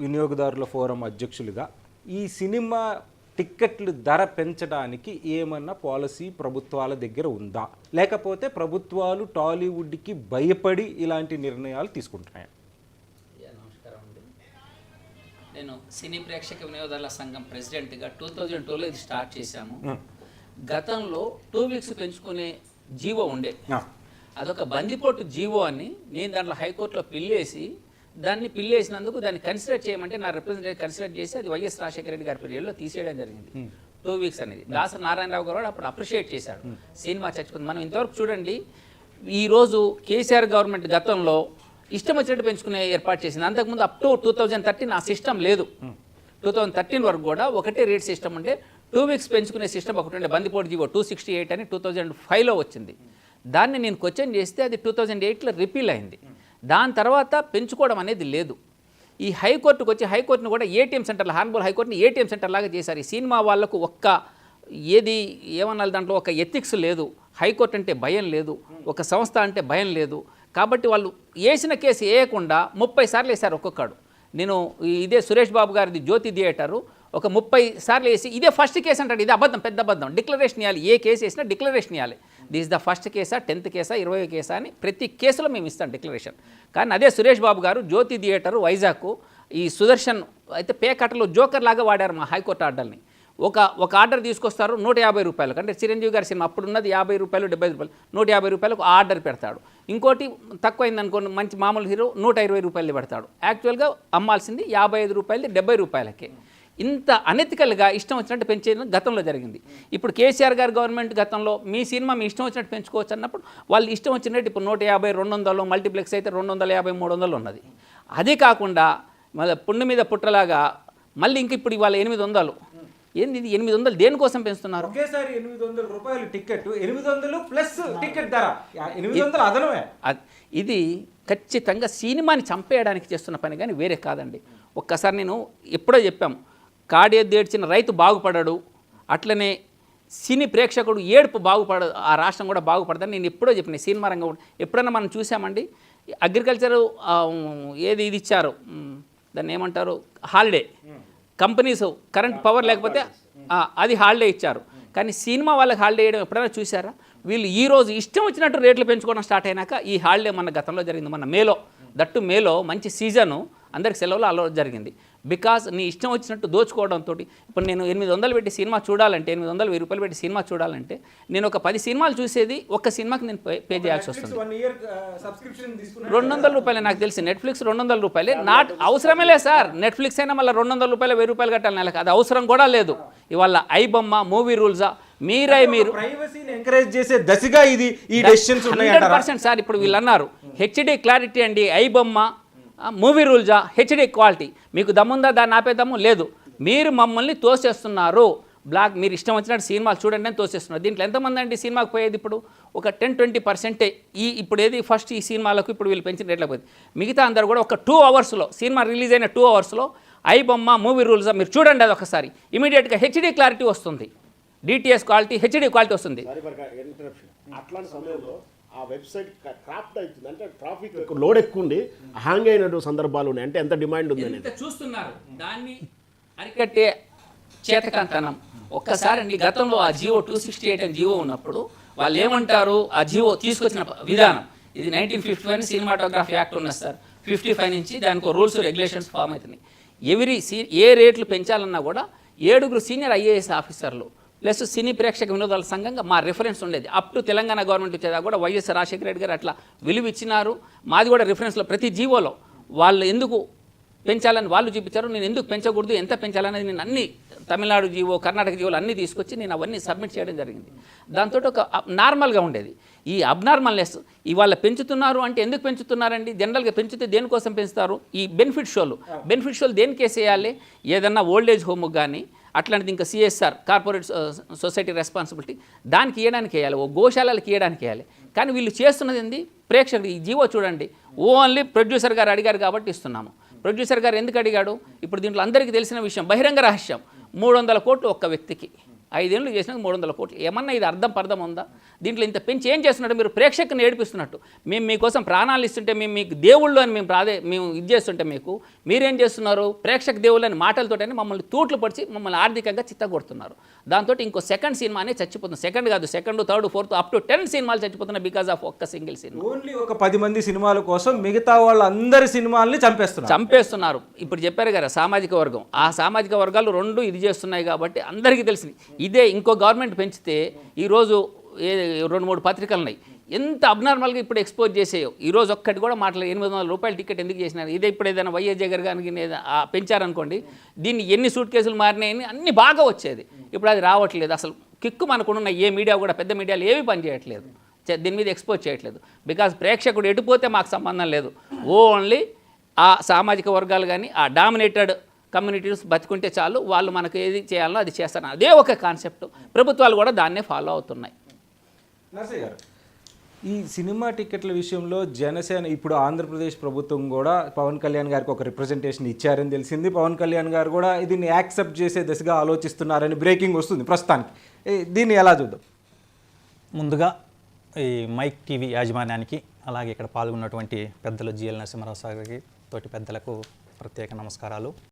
వినియోగదారుల ఫోరం అధ్యక్షులుగా ఈ సినిమా టిక్కెట్లు ధర పెంచడానికి ఏమన్నా పాలసీ ప్రభుత్వాల దగ్గర ఉందా, లేకపోతే ప్రభుత్వాలు టాలీవుడ్కి భయపడి ఇలాంటి నిర్ణయాలు తీసుకుంటున్నాయా? నమస్కారం అండి. నేను సినీ ప్రేక్షక వినియోగదారుల సంఘం ప్రెసిడెంట్గా 2002లో ఇది స్టార్ట్ చేశాము. గతంలో 2 వీక్స్ పెంచుకునే జీవో ఉండే, అదొక బందిపోటు జీవో అని నేను దాంట్లో హైకోర్టులో పిల్లేసినందుకు దాన్ని కన్సిడర్ చేయమంటే నా రిప్రజెంటేటివ్ కన్సిడర్ చేసి అది వైఎస్ రాజశేఖర రెడ్డి గారి పీరియడ్లో తీసేయడం జరిగింది. 2 వీక్స్ అనేది దాసరి నారాయణరావు గారు అప్పుడు అప్రిషియేట్ చేశాడు. సినిమా చచ్చిపోతుంది. మనం ఇంతవరకు చూడండి, ఈరోజు కేసీఆర్ గవర్నమెంట్ గతంలో ఇష్టం వచ్చినట్టు పెంచుకునే ఏర్పాటు చేసింది. అంతకుముందు అప్ టు 2013 ఆ సిస్టమ్ లేదు. 2013 వరకు కూడా ఒకటే రేట్ సిస్టమ్ ఉంటే 2 వీక్స్ పెంచుకునే సిస్టమ్ ఒకటి ఉండే, బందిపోటు జీవో 268 అని 2005లో వచ్చింది. దాన్ని నేను క్వశ్చన్ చేస్తే అది 2008లో రిపీల్ అయింది. దాని తర్వాత పెంచుకోవడం అనేది లేదు. ఈ హైకోర్టుకు వచ్చి హైకోర్టును కూడా ఏటీఎం సెంటర్లు, హార్న్బోల్ హైకోర్టుని ఏటీఎం సెంటర్ లాగా చేశారు. ఈ సినిమా వాళ్ళకు ఏమన్నా దాంట్లో ఒక ఎథిక్స్ లేదు, హైకోర్టు అంటే భయం లేదు, ఒక సంస్థ అంటే భయం లేదు. కాబట్టి వాళ్ళు వేసిన కేసు వేయకుండా 30 సార్లు వేశారు ఒక్కొక్కడు. నేను ఇదే సురేష్ బాబు గారిది జ్యోతి థియేటరు ఒక 30 సార్లు వేసి ఇదే ఫస్ట్ కేసు అంటాడు. ఇది అబద్ధం, పెద్ద అబద్ధం. డిక్లరేషన్ ఇవ్వాలి, ఏ కేసు వేసినా డిక్లరేషన్ ఇవ్వాలి. దిస్ ద ఫస్ట్ కేసా, 10th కేసా, 20వ కేసా అని ప్రతి కేసులో మేము ఇస్తాం డిక్లరేషన్. కానీ అదే సురేష్ బాబు గారు జ్యోతి థియేటరు వైజాగ్ ఈ సుదర్శన్ అయితే పేకట్టలో జోకర్ లాగా వాడారు మా హైకోర్టు ఆర్డర్ని. ఒక ఆర్డర్ తీసుకొస్తారు 150 రూపాయలు, అంటే చిరంజీవి గారి సినిమా అప్పుడున్నది 50 రూపాయలు 75 రూపాయలు, 150 రూపాయలకు ఆర్డర్ పెడతాడు. ఇంకోటి తక్కువైంది అనుకోండి, మంచి మామూలు హీరో 120 రూపాయలు పెడతాడు. యాక్చువల్గా అమ్మాల్సింది 55 రూపాయలు 70 రూపాయలకే. ఇంత అనెతికల్గా ఇష్టం వచ్చినట్టు పెంచేది గతంలో జరిగింది. ఇప్పుడు కేసీఆర్ గారి గవర్నమెంట్ గతంలో మీ సినిమా మీ ఇష్టం వచ్చినట్టు పెంచుకోవచ్చు అన్నప్పుడు వాళ్ళు ఇష్టం వచ్చినట్టు ఇప్పుడు 150, 200, మల్టీప్లెక్స్ అయితే 250, 300 ఉన్నది. అదే కాకుండా మళ్ళీ పుండు మీద పుట్టలాగా మళ్ళీ ఇంక ఇప్పుడు ఇవాళ 800. ఏంది ఇది 800 దేనికోసం పెంచుతున్నారు? ఒకేసారి 800 రూపాయలు టికెట్, 800 ప్లస్ టికెట్ ధర 800 అదనమే. ఇది ఖచ్చితంగా సినిమాని చంపేయడానికి చేస్తున్న పని కానీ వేరే కాదండి. ఒక్కసారి నేను ఎప్పుడో చెప్పాము, కాడేడ్చిన రైతు బాగుపడడు, అట్లనే సినీ ప్రేక్షకుడు ఏడుపు బాగుపడదు, ఆ రాష్ట్రం కూడా బాగుపడదని నేను ఎప్పుడో చెప్పిన. సినిమా రంగం ఎప్పుడైనా మనం చూసామండి, అగ్రికల్చరు ఇది ఇచ్చారు, దాన్ని ఏమంటారు, హాలిడే. కంపెనీస్ కరెంట్ పవర్ లేకపోతే అది హాలిడే ఇచ్చారు. కానీ సినిమా వాళ్ళకి హాలిడే వేయడం ఎప్పుడైనా చూసారా? వీళ్ళు ఈరోజు ఇష్టం వచ్చినట్టు రేట్లు పెంచుకోవడం స్టార్ట్ అయినాక ఈ హాలిడే మన గతంలో జరిగింది. మన మేలో మంచి సీజను, అందరికి సెలవులు అలా జరిగింది. బికాజ్ నీ ఇష్టం వచ్చినట్టు దోచుకోవడంతో ఇప్పుడు నేను 800 పెట్టి సినిమా చూడాలంటే, 800, 1000 రూపాయలు పెట్టి సినిమా చూడాలంటే నేను ఒక 10 సినిమాలు చూసేది ఒక్క సినిమాకి నేను పే చేయాల్సి వస్తుంది. 200 రూపాయలే నాకు తెలిసి. నెట్ఫ్లిక్స్ 200 రూపాయలే. అవసరమే లేదు సార్. నెట్ఫ్లిక్స్ అయినా మళ్ళీ 200 రూపాయలు 1000 రూపాయలు కట్టాలి నెలకు. అది అవసరం కూడా లేదు. ఇవాళ ఐబొమ్మ, మూవీ రూల్సా, మీరు ప్రైవసీని ఎంకరేజ్ చేసే దశగా ఇది ఈ డెసిషన్స్ ఉన్నాయి 100% సార్. ఇప్పుడు వీళ్ళు అన్నారు హెచ్డి క్లారిటీ అండి, ఐబొమ్మ, మూవీ రూల్జా, హెచ్డి క్వాలిటీ. మీకు దమ్ముందా దాన్ని ఆపేద్దాము? లేదు. మీరు మమ్మల్ని తోసేస్తున్నారు. మీరు ఇష్టం వచ్చినట్టు సినిమాలు చూడండి అని తోసేస్తున్నారు. దీంట్లో ఎంతమంది అండి సినిమాకి పోయేది? ఇప్పుడు ఒక 10-20% ఇప్పుడు ఏది ఫస్ట్ ఈ సినిమాలకు ఇప్పుడు వీళ్ళు పెంచిన రేట్లకు పోయింది. మిగతా అందరూ కూడా ఒక 2 అవర్స్లో, సినిమా రిలీజ్ అయిన 2 అవర్స్లో ఐబొమ్మ, మూవీ రూల్జా మీరు చూడండి, అది ఒకసారి ఇమీడియట్గా హెచ్డి క్లారిటీ వస్తుంది, డిటిఎస్ క్వాలిటీ, హెచ్డి క్వాలిటీ వస్తుంది. అట్లాంటి సమయంలో ఆ వెబ్సైట్ క్రాఫ్ట్ అవుతుంది, అంటే ట్రాఫిక్ లోడ్ ఎక్కువ ఉండి హ్యాంగ్ అయిన సందర్భాలు ఉన్నాయి. అంటే ఎంత డిమాండ్ ఉంది అనేది చూస్తున్నారు. దాన్ని అరికట్టే చేతకంతనం ఒక్కసారి అండి. గతంలో ఆ జియో 268 అని జియో ఉన్నప్పుడు వాళ్ళు ఏమంటారు, ఆ జియో తీసుకొచ్చిన విధానం ఇది 1955 సినిమాటోగ్రఫీ యాక్ట్ ఉన్నది సార్. 55 నుంచి దానికి రూల్స్ రెగ్యులేషన్స్ ఫామ్ అవుతున్నాయి. ఏ రేట్లు పెంచాలన్నా కూడా 7 సీనియర్ ఐఏఎస్ ఆఫీసర్లు ప్లస్ సినీ ప్రేక్షక వినోదాల సంఘంగా మా రిఫరెన్స్ ఉండేది. అప్ టు తెలంగాణ గవర్నమెంట్ వచ్చేదా కూడా వైఎస్ రాజశేఖర రెడ్డి గారు అట్లా విలువ ఇచ్చినారు. మాది కూడా రిఫరెన్స్లో ప్రతి జీవోలో వాళ్ళు ఎందుకు పెంచాలని వాళ్ళు చూపించారు, నేను ఎందుకు పెంచకూడదు, ఎంత పెంచాలనేది నేను అన్ని తమిళనాడు జీవో, కర్ణాటక జీవోలు అన్నీ తీసుకొచ్చి నేను అవన్నీ సబ్మిట్ చేయడం జరిగింది. దాంతో ఒక నార్మల్గా ఉండేది. ఈ అబ్నార్మల్నెస్ ఇవాళ పెంచుతున్నారు అంటే ఎందుకు పెంచుతున్నారండి? జనరల్గా పెంచితే దేనికోసం పెంచుతారు? ఈ బెనిఫిట్ షోలు దేనికి వేసేయాలి? ఏదన్నా ఓల్డేజ్ హోమ్కి కానీ అట్లాంటిది, ఇంకా సిఎస్ఆర్ కార్పొరేట్ సొసైటీ రెస్పాన్సిబిలిటీ దానికి ఇవ్వడానికి వేయాలి, ఓ గోశాలకి ఇవ్వడానికి వేయాలి. కానీ వీళ్ళు చేస్తున్నది ఏంది? ప్రేక్షకుడు ఈ జీవో చూడండి, ఓన్లీ ప్రొడ్యూసర్ గారు అడిగారు కాబట్టి ఇస్తున్నాము. ప్రొడ్యూసర్ గారు ఎందుకు అడిగాడు? ఇప్పుడు దీంట్లో అందరికీ తెలిసిన విషయం, బహిరంగ రహస్యం, 300 కోట్లు ఒక్క వ్యక్తికి 5 ఏళ్ళు చేసినాక 300 కోట్లు. ఏమన్నా ఇది అర్థం ఉందా? దీంట్లో ఇంత పెంచి ఏం చేస్తున్నట్టు మీరు ప్రేక్షకుని ఏడిపిస్తున్నట్టు. మేము మీకోసం ప్రాణాలు ఇస్తుంటే, మేము మీకు దేవుళ్ళు అని మేము ఇది చేస్తుంటే మీరేం చేస్తున్నారు, ప్రేక్షక దేవుళ్ళు అని మాటలతోటని మమ్మల్ని తూట్లు పడిచి మమ్మల్ని ఆర్థికంగా చిత్తగొడుతున్నారు. దాంతో ఇంకో సెకండ్ సినిమానే చచ్చిపోతుంది. సెకండ్ కాదు, second, third, fourth up to 10 సినిమాలు చచ్చిపోతున్నాయి బికాజ్ ఆఫ్ ఒక్క సింగిల్ సినిమా. ఓన్లీ ఒక 10 మంది సినిమాల కోసం మిగతా వాళ్ళందరి సినిమాల్ని చంపేస్తున్నారు. ఇప్పుడు చెప్పారు కదా సామాజిక వర్గం, ఆ సామాజిక వర్గాలు రెండు ఇది చేస్తున్నాయి కాబట్టి అందరికీ తెలిసింది. ఇదే ఇంకో గవర్నమెంట్ పెంచితే ఈరోజు 2-3 పత్రికలు ఉన్నాయి, ఎంత అబ్నార్మల్గా ఇప్పుడు ఎక్స్పోజ్ చేసేయో. ఈరోజు ఒక్కటి కూడా మాట్లాడలేదు. 800 రూపాయల టికెట్ ఎందుకు చేసినారు? ఇదే ఇప్పుడు ఏదైనా వైఎస్ జగన్ గారికి పెంచారనుకోండి, దీన్ని ఎన్ని సూట్ కేసులు మారినాయని అన్ని బాగా వచ్చేది. ఇప్పుడు అది రావట్లేదు. అసలు కిక్కు మనకున్న ఏ మీడియా కూడా, పెద్ద మీడియాలు ఏవి పనిచేయట్లేదు, దీని మీద ఎక్స్పోజ్ చేయట్లేదు. బికాజ్ ప్రేక్షకుడు ఎటుపోతే మాకు సంబంధం లేదు, ఓన్లీ ఆ సామాజిక వర్గాలు కానీ ఆ డామినేటెడ్ కమ్యూనిటీస్ బతుకుంటే చాలు, వాళ్ళు మనకు ఏది చేయాలో అది చేస్తారు. అదే ఒక కాన్సెప్ట్. ప్రభుత్వాలు కూడా దాన్నే ఫాలో అవుతున్నాయి. నర్సయ్య గారు, ఈ సినిమా టికెట్ల విషయంలో జనసేన ఇప్పుడు ఆంధ్రప్రదేశ్ ప్రభుత్వం కూడా పవన్ కళ్యాణ్ గారికి ఒక రిప్రజెంటేషన్ ఇచ్చారని తెలిసింది. పవన్ కళ్యాణ్ గారు కూడా దీన్ని యాక్సెప్ట్ చేసే దిశగా ఆలోచిస్తున్నారని బ్రేకింగ్ వస్తుంది ప్రస్తుతానికి. దీన్ని ఎలా చూద్దాం? ముందుగా ఈ మైక్ టీవీ యాజమాన్యానికి, అలాగే ఇక్కడ పాల్గొన్నటువంటి పెద్దలు జిఎల్ నరసింహారావు సార్కి, తోటి పెద్దలకు ప్రత్యేక నమస్కారాలు.